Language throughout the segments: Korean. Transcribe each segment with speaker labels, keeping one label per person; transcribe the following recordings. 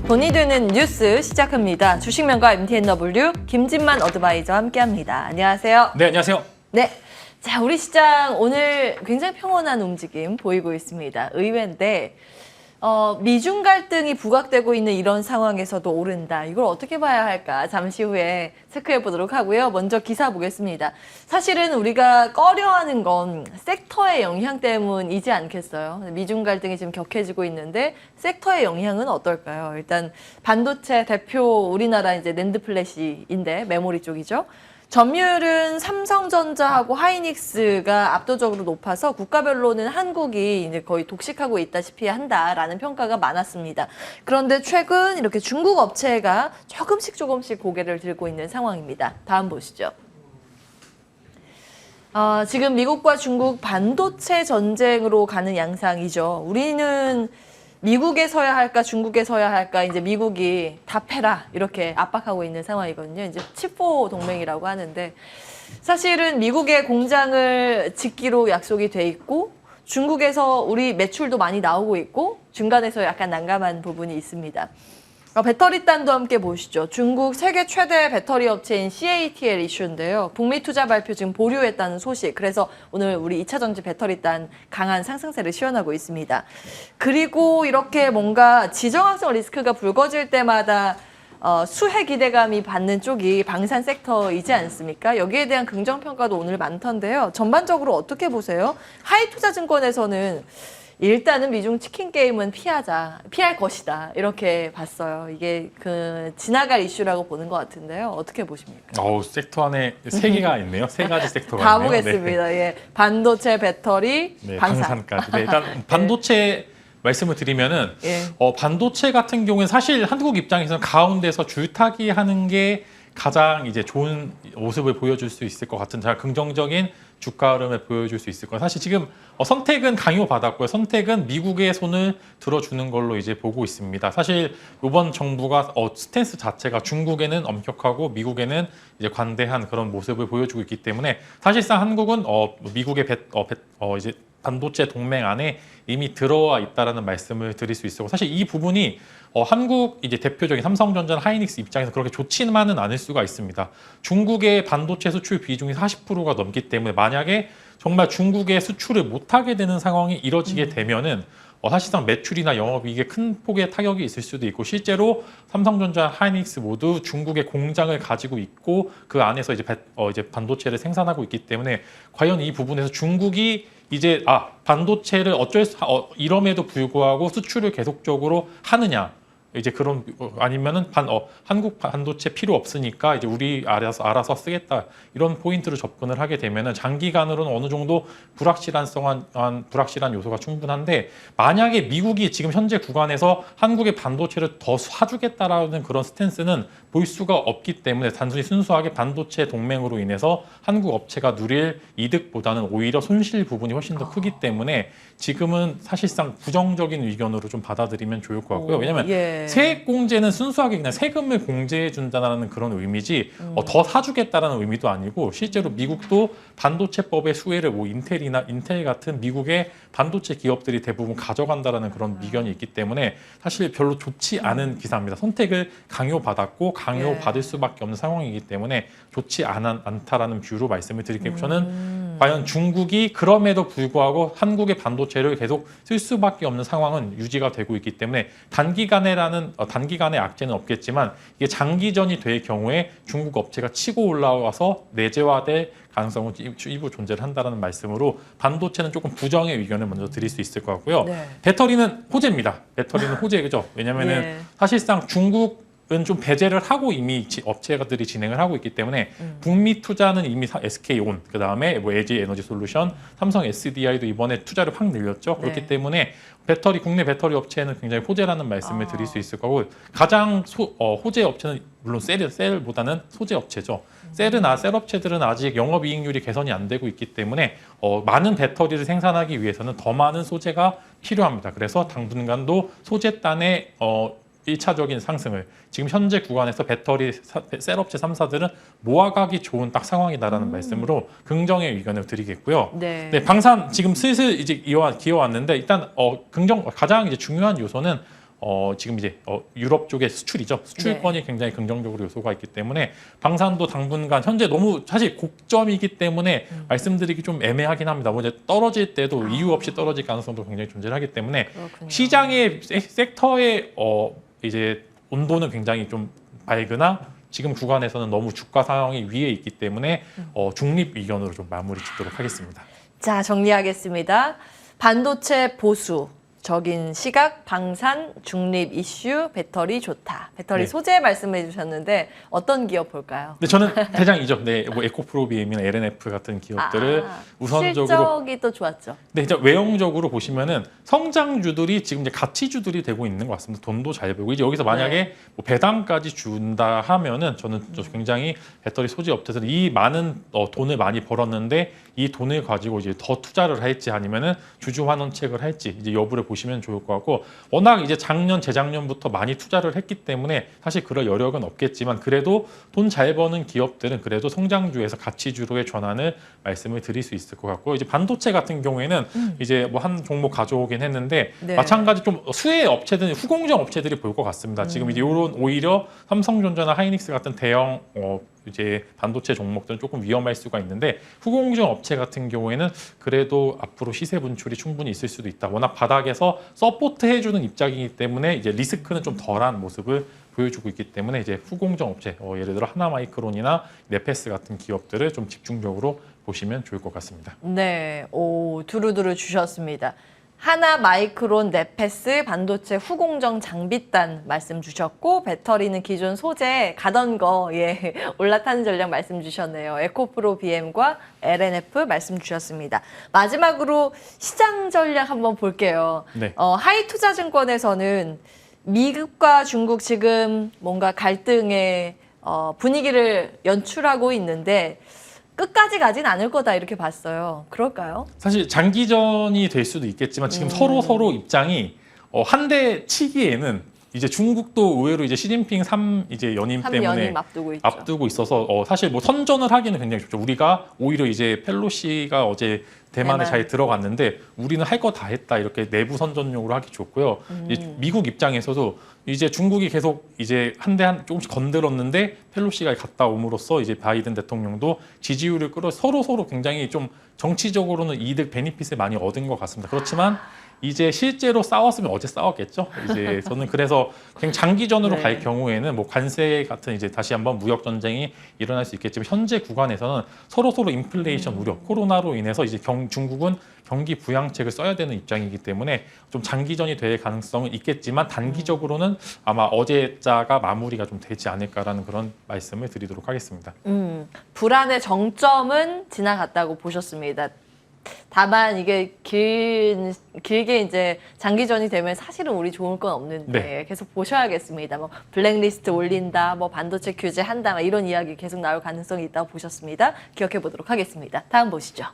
Speaker 1: 돈이 되는 뉴스 시작합니다. 주식명가 MTNW 김진만 어드바이저와 함께합니다. 안녕하세요.
Speaker 2: 네, 안녕하세요.
Speaker 1: 네, 자 우리 시장 오늘 굉장히 평온한 움직임 보이고 있습니다. 의외인데 미중 갈등이 부각되고 있는 이런 상황에서도 오른다. 이걸 어떻게 봐야 할까? 잠시 후에 체크해 보도록 하고요. 먼저 기사 보겠습니다. 사실은 우리가 꺼려하는 건 섹터의 영향 때문이지 않겠어요? 미중 갈등이 지금 격해지고 있는데 섹터의 영향은 어떨까요? 일단 반도체 대표 우리나라 이제 낸드 플래시인데 메모리 쪽이죠. 점유율은 삼성전자하고 하이닉스가 압도적으로 높아서 국가별로는 한국이 이제 거의 독식하고 있다시피 한다라는 평가가 많았습니다. 그런데 최근 이렇게 중국 업체가 조금씩 고개를 들고 있는 상황입니다. 다음 보시죠. 지금 미국과 중국 반도체 전쟁으로 가는 양상이죠. 우리는 미국에 서야 할까 중국에 서야 할까 이제 미국이 다 패라 이렇게 압박하고 있는 상황이거든요. 이제 칩4 동맹이라고 하는데 사실은 미국의 공장을 짓기로 약속이 돼 있고 중국에서 우리 매출도 많이 나오고 있고 중간에서 약간 난감한 부분이 있습니다. 배터리단도 함께 보시죠. 중국 세계 최대 배터리 업체인 CATL 이슈인데요. 북미 투자 발표 지금 보류했다는 소식. 그래서 오늘 우리 2차전지 배터리단 강한 상승세를 시현하고 있습니다. 그리고 이렇게 뭔가 지정학적 리스크가 불거질 때마다 수혜 기대감이 받는 쪽이 방산 섹터이지 않습니까? 여기에 대한 긍정평가도 오늘 많던데요. 전반적으로 어떻게 보세요? 하이투자증권에서는 일단은 미중 치킨 게임은 피할 것이다 이렇게 봤어요. 이게 지나갈 이슈라고 보는 것 같은데요. 어떻게 보십니까?
Speaker 2: 섹터 안에 세 개가 있네요. 세 가지 섹터가
Speaker 1: 다
Speaker 2: 있네요.
Speaker 1: 보겠습니다. 네. 예, 반도체, 배터리,
Speaker 2: 네,
Speaker 1: 방산.
Speaker 2: 방산까지. 네, 일단 반도체 말씀을 드리면은
Speaker 1: 예.
Speaker 2: 반도체 같은 경우에는 사실 한국 입장에서는 가운데서 줄타기 하는 게 가장 이제 좋은 모습을 보여줄 수 있을 것 같은 잘 긍정적인 주가 흐름을 보여줄 수 있을 거예요. 사실 지금 선택은 강요받았고요. 선택은 미국의 손을 들어주는 걸로 이제 보고 있습니다. 사실 이번 정부가 스탠스 자체가 중국에는 엄격하고 미국에는 이제 관대한 그런 모습을 보여주고 있기 때문에 사실상 한국은 미국의 이제 반도체 동맹 안에 이미 들어와 있다라는 말씀을 드릴 수 있고 사실 이 부분이 한국 이제 대표적인 삼성전자, 하이닉스 입장에서 그렇게 좋지만은 않을 수가 있습니다. 중국의 반도체 수출 비중이 40%가 넘기 때문에 만약에 정말 중국의 수출을 못하게 되는 상황이 이뤄지게 되면은 사실상 매출이나 영업이익에 큰 폭의 타격이 있을 수도 있고 실제로 삼성전자, 하이닉스 모두 중국의 공장을 가지고 있고 그 안에서 이제 반도체를 생산하고 있기 때문에 과연 이 부분에서 중국이 이제 반도체를 이럼에도 불구하고 수출을 계속적으로 하느냐 이제 그런 아니면은 한국 반도체 필요 없으니까 이제 우리 알아서 쓰겠다 이런 포인트로 접근을 하게 되면은 장기간으로는 어느 정도 불확실한 요소가 충분한데 만약에 미국이 지금 현재 구간에서 한국의 반도체를 더 사주겠다라는 그런 스탠스는 볼 수가 없기 때문에 단순히 순수하게 반도체 동맹으로 인해서 한국 업체가 누릴 이득보다는 오히려 손실 부분이 훨씬 더 크기 때문에 지금은 사실상 부정적인 의견으로 좀 받아들이면 좋을 것 같고요. 왜냐하면 세액 공제는 순수하게 그냥 세금을 공제해 준다는 그런 의미지 더 사주겠다라는 의미도 아니고 실제로 미국도 반도체법의 수혜를 인텔 같은 미국의 반도체 기업들이 대부분 가져간다라는 그런 미견이 있기 때문에 사실 별로 좋지 않은 기사입니다. 선택을 강요받았고 강요받을 수밖에 없는 상황이기 때문에 좋지 않다라는 뷰로 말씀을 드릴게요. 저는 과연 중국이 그럼에도 불구하고 한국의 반도체를 계속 쓸 수밖에 없는 상황은 유지가 되고 있기 때문에 단기간의 악재는 없겠지만 이게 장기전이 될 경우에 중국 업체가 치고 올라와서 내재화될 가능성은 일부 존재를 한다는 말씀으로 반도체는 조금 부정의 의견을 먼저 드릴 수 있을 것 같고요. 네. 배터리는 호재입니다. 배터리는 호재죠. 왜냐하면 사실상 중국은 좀 배제를 하고 이미 업체들이 진행을 하고 있기 때문에 북미 투자는 이미 SK온, 그다음에 LG 에너지 솔루션, 삼성 SDI도 이번에 투자를 확 늘렸죠. 그렇기 때문에 국내 배터리 업체는 굉장히 호재라는 말씀을 드릴 수 있을 거고 가장 호재 업체는 물론 셀보다는 소재 업체죠. 셀 업체들은 아직 영업이익률이 개선이 안 되고 있기 때문에 많은 배터리를 생산하기 위해서는 더 많은 소재가 필요합니다. 그래서 당분간도 소재단의 1차적인 상승을 지금 현재 구간에서 배터리 셀업체 3사들은 모아가기 좋은 딱 상황이다라는 말씀으로 긍정의 의견을 드리겠고요.
Speaker 1: 네.
Speaker 2: 네, 방산 지금 슬슬 이제 기어왔는데 일단 가장 이제 중요한 요소는 지금 이제 유럽 쪽의 수출이죠. 수출권이 굉장히 긍정적으로 요소가 있기 때문에 방산도 당분간 현재 너무 사실 고점이기 때문에 말씀드리기 좀 애매하긴 합니다. 뭐 이제 떨어질 때도 이유 없이 떨어질 가능성도 굉장히 존재하기 때문에
Speaker 1: 그렇군요.
Speaker 2: 시장의 섹터의 이제 온도는 굉장히 좀 밝으나 지금 구간에서는 너무 주가 상황이 위에 있기 때문에 중립 의견으로 좀 마무리 짓도록 하겠습니다.
Speaker 1: 자, 정리하겠습니다. 반도체 보수, 적인 시각, 방산, 중립 이슈, 배터리 좋다. 배터리
Speaker 2: 네.
Speaker 1: 소재 말씀해 주셨는데 어떤 기업 볼까요?
Speaker 2: 근데 저는 대장이죠. 네, 뭐 에코프로비엠이나 LNF 같은 기업들을 우선적으로
Speaker 1: 실적이 또 좋았죠.
Speaker 2: 네, 이제 외형적으로 보시면은 성장주들이 지금 이제 가치주들이 되고 있는 것 같습니다. 돈도 잘 벌고 이제 여기서 만약에 뭐 배당까지 준다 하면은 저는 굉장히 배터리 소재 업체들은 이 많은 돈을 많이 벌었는데 이 돈을 가지고 이제 더 투자를 할지 아니면은 주주 환원책을 할지 이제 여부를 보시면 좋을 것 같고 워낙 이제 작년 재작년부터 많이 투자를 했기 때문에 사실 그럴 여력은 없겠지만 그래도 돈 잘 버는 기업들은 그래도 성장주에서 가치주로의 전환을 말씀을 드릴 수 있을 것 같고 이제 반도체 같은 경우에는 이제 뭐 한 종목 가져오긴 했는데
Speaker 1: 네.
Speaker 2: 마찬가지 좀 수혜 업체들 후공정 업체들이 볼 것 같습니다. 지금 이제 이런 오히려 삼성전자나 하이닉스 같은 대형 이제 반도체 종목들은 조금 위험할 수가 있는데 후공정 업체 같은 경우에는 그래도 앞으로 시세 분출이 충분히 있을 수도 있다. 워낙 바닥에서 서포트 해주는 입장이기 때문에 이제 리스크는 좀 덜한 모습을 보여주고 있기 때문에 이제 후공정 업체 예를 들어 하나마이크론이나 네페스 같은 기업들을 좀 집중적으로 보시면 좋을 것 같습니다.
Speaker 1: 네, 오 두루두루 주셨습니다. 하나 마이크론 네페스 반도체 후공정 장비단 말씀 주셨고 배터리는 기존 소재 가던 거 올라타는 전략 말씀 주셨네요. 에코프로 BM과 LNF 말씀 주셨습니다. 마지막으로 시장 전략 한번 볼게요.
Speaker 2: 네.
Speaker 1: 하이투자증권에서는 미국과 중국 지금 뭔가 갈등의 분위기를 연출하고 있는데 끝까지 가진 않을 거다 이렇게 봤어요. 그럴까요?
Speaker 2: 사실 장기전이 될 수도 있겠지만 지금 서로 입장이 한 대 치기에는 이제 중국도 의외로 이제 시진핑 이제 연임 때문에
Speaker 1: 연임 앞두고
Speaker 2: 있어서 사실 뭐 선전을 하기는 굉장히 좋죠. 우리가 오히려 이제 펠로시가 어제 대만에 잘 들어갔는데 우리는 할 거 다 했다 이렇게 내부 선전용으로 하기 좋고요. 이제 미국 입장에서도 이제 중국이 계속 이제 한 조금씩 건드렸는데 펠로시가 갔다 옴으로써 이제 바이든 대통령도 지지율을 끌어 서로 굉장히 좀 정치적으로는 이득 베니핏을 많이 얻은 것 같습니다. 그렇지만 이제 실제로 싸웠으면 어제 싸웠겠죠. 이제 저는 그래서 그냥 장기전으로
Speaker 1: 네.
Speaker 2: 갈 경우에는 뭐 관세 같은 이제 다시 한번 무역 전쟁이 일어날 수 있겠지만 현재 구간에서는 서로 인플레이션 우려, 코로나로 인해서 이제 중국은 경기 부양책을 써야 되는 입장이기 때문에 좀 장기전이 될 가능성은 있겠지만 단기적으로는 아마 어제자가 마무리가 좀 되지 않을까라는 그런 말씀을 드리도록 하겠습니다.
Speaker 1: 불안의 정점은 지나갔다고 보셨습니다. 다만 이게 길게 이제 장기전이 되면 사실은 우리 좋을 건 없는데
Speaker 2: 네.
Speaker 1: 계속 보셔야겠습니다. 뭐 블랙리스트 올린다, 뭐 반도체 규제한다, 막 이런 이야기 계속 나올 가능성이 있다고 보셨습니다. 기억해 보도록 하겠습니다. 다음 보시죠.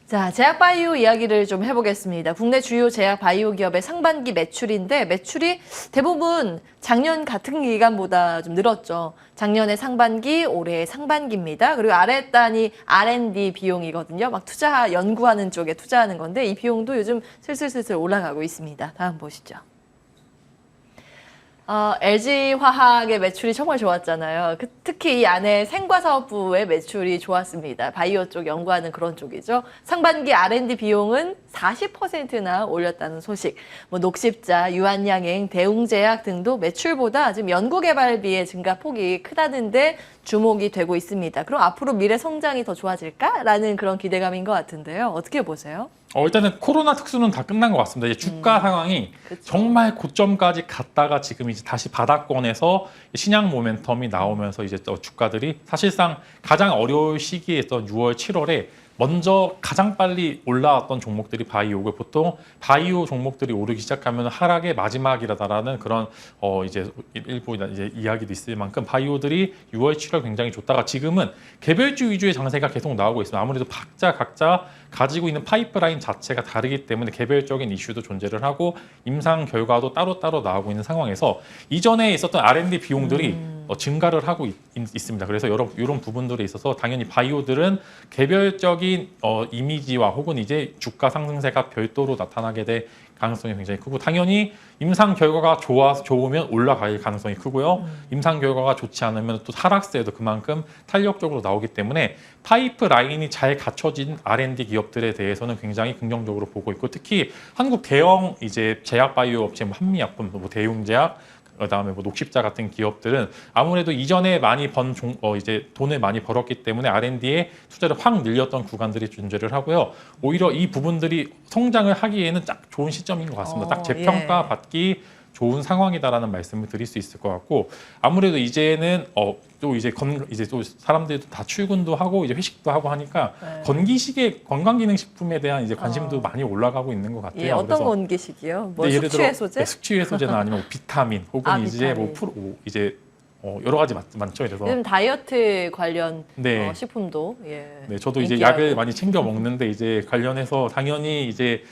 Speaker 1: 자, 제약바이오 이야기를 좀 해보겠습니다. 국내 주요 제약바이오 기업의 상반기 매출인데 매출이 대부분 작년 같은 기간보다 좀 늘었죠. 작년의 상반기, 올해의 상반기입니다. 그리고 아랫단이 R&D 비용이거든요. 막 연구하는 쪽에 투자하는 건데 이 비용도 요즘 슬슬 올라가고 있습니다. 다음 보시죠. LG화학의 매출이 정말 좋았잖아요. 특히 이 안에 생과사업부의 매출이 좋았습니다. 바이오 쪽 연구하는 그런 쪽이죠. 상반기 R&D 비용은 40%나 올렸다는 소식. 뭐 녹십자, 유한양행, 대웅제약 등도 매출보다 지금 연구개발비의 증가폭이 크다는데 주목이 되고 있습니다. 그럼 앞으로 미래 성장이 더 좋아질까라는 그런 기대감인 것 같은데요. 어떻게 보세요?
Speaker 2: 일단은 코로나 특수는 다 끝난 것 같습니다. 이제 주가 상황이
Speaker 1: 그쵸.
Speaker 2: 정말 고점까지 갔다가 지금 이제 다시 바닥권에서 신약 모멘텀이 나오면서 이제 주가들이 사실상 가장 어려울 시기였던 6월, 7월에 먼저 가장 빨리 올라왔던 종목들이 바이오고 보통 바이오 종목들이 오르기 시작하면 하락의 마지막이라는 그런 이제 일부 이제 이야기도 있을 만큼 바이오들이 6월, 7월 굉장히 좋다가 지금은 개별주 위주의 장세가 계속 나오고 있습니다. 아무래도 각자 가지고 있는 파이프라인 자체가 다르기 때문에 개별적인 이슈도 존재를 하고 임상 결과도 따로따로 나오고 있는 상황에서 이전에 있었던 R&D 비용들이 증가를 하고 있습니다. 그래서 이런 부분들에 있어서 당연히 바이오들은 개별적인 이미지와 혹은 이제 주가 상승세가 별도로 나타나게 될 가능성이 굉장히 크고 당연히 임상 결과가 좋으면 올라갈 가능성이 크고요. 임상 결과가 좋지 않으면 또 하락세도 그만큼 탄력적으로 나오기 때문에 파이프 라인이 잘 갖춰진 R&D 기업들에 대해서는 굉장히 긍정적으로 보고 있고 특히 한국 대형 이제 제약 바이오 업체 뭐 한미약품, 뭐 대웅제약 그다음에 뭐 녹십자 같은 기업들은 아무래도 이전에 많이 이제 돈을 많이 벌었기 때문에 R&D에 투자를 확 늘렸던 구간들이 존재를 하고요. 오히려 이 부분들이 성장을 하기에는 딱 좋은 시점인 것 같습니다. 딱 재평가 받기 좋은 상황이다라는 말씀을 드릴 수 있을 것 같고 아무래도 이제는 또 이제 또 사람들도 다 출근도 하고 이제 회식도 하고 하니까 건기식의 건강기능식품에 대한 이제 관심도 많이 올라가고 있는 것 같아요.
Speaker 1: 예, 어떤
Speaker 2: 그래서
Speaker 1: 건기식이요? 뭐
Speaker 2: 예를 들어
Speaker 1: 숙취해소제?
Speaker 2: 숙취해소제나 아니면 뭐 비타민 혹은 이제
Speaker 1: 비타민.
Speaker 2: 이제 여러 가지 많죠. 그래서
Speaker 1: 요즘 다이어트 관련
Speaker 2: 네.
Speaker 1: 식품도
Speaker 2: 네, 저도 이제
Speaker 1: 인기하고.
Speaker 2: 약을 많이 챙겨 먹는데 이제 관련해서 당연히 이제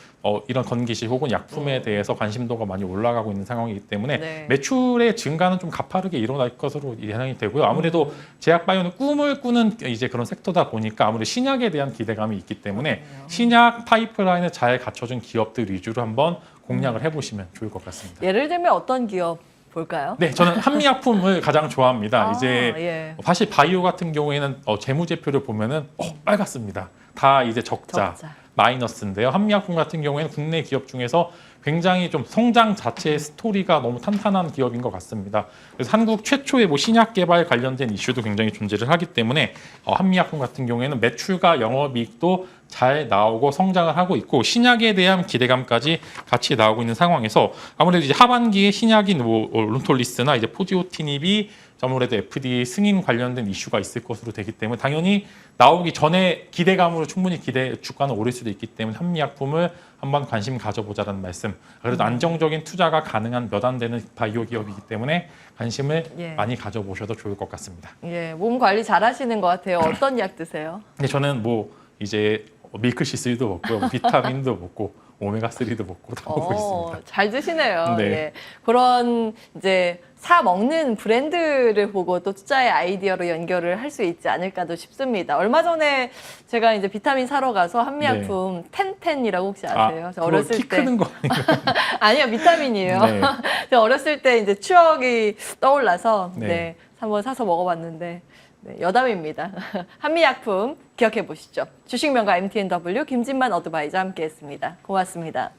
Speaker 2: 이런 건기식 혹은 약품에 대해서 관심도가 많이 올라가고 있는 상황이기 때문에
Speaker 1: 네.
Speaker 2: 매출의 증가는 좀 가파르게 일어날 것으로 예상이 되고요. 아무래도 제약 바이오는 꿈을 꾸는 이제 그런 섹터다 보니까 아무래도 신약에 대한 기대감이 있기 때문에 신약 파이프라인을 잘 갖춰준 기업들 위주로 한번 공략을 해보시면 좋을 것 같습니다.
Speaker 1: 예를 들면 어떤 기업 볼까요?
Speaker 2: 네, 저는 한미약품을 가장 좋아합니다. 이제
Speaker 1: 예.
Speaker 2: 사실 바이오 같은 경우에는 재무제표를 보면은 빨갛습니다. 다 이제 적자. 마이너스인데요. 한미약품 같은 경우에는 국내 기업 중에서 굉장히 좀 성장 자체의 스토리가 너무 탄탄한 기업인 것 같습니다. 그래서 한국 최초의 뭐 신약 개발 관련된 이슈도 굉장히 존재를 하기 때문에 한미약품 같은 경우에는 매출과 영업이익도 잘 나오고 성장을 하고 있고 신약에 대한 기대감까지 같이 나오고 있는 상황에서 아무래도 이제 하반기에 신약인 뭐 론톨리스나 이제 포지오티닙이 아무래도 FDA 승인 관련된 이슈가 있을 것으로 되기 때문에 당연히 나오기 전에 기대감으로 충분히 주가는 오를 수도 있기 때문에 한미약품을 한번 관심 가져보자라는 말씀. 그래도 안정적인 투자가 가능한 몇 안 되는 바이오 기업이기 때문에 관심을 많이 가져보셔도 좋을 것 같습니다.
Speaker 1: 예, 몸 관리 잘 하시는 것 같아요. 어떤 약 드세요?
Speaker 2: 근데 저는 뭐 이제 밀크시슬도 먹고요, 비타민도 먹고 오메가3도 먹고 다 먹고 있습니다.
Speaker 1: 잘 드시네요.
Speaker 2: 네.
Speaker 1: 예. 그런 이제 사 먹는 브랜드를 보고 또 투자의 아이디어로 연결을 할 수 있지 않을까도 싶습니다. 얼마 전에 제가 이제 비타민 사러 가서 한미약품 텐텐이라고 혹시 아세요? 저 어렸을
Speaker 2: 키
Speaker 1: 때
Speaker 2: 크는 거 아닌가요?
Speaker 1: 아니요, 비타민이에요.
Speaker 2: 네.
Speaker 1: 제가 어렸을 때 이제 추억이 떠올라서
Speaker 2: 네.
Speaker 1: 한번 사서 먹어봤는데 여담입니다. 한미약품 기억해 보시죠. 주식명가 MTNW 김진만 어드바이저 함께했습니다. 고맙습니다.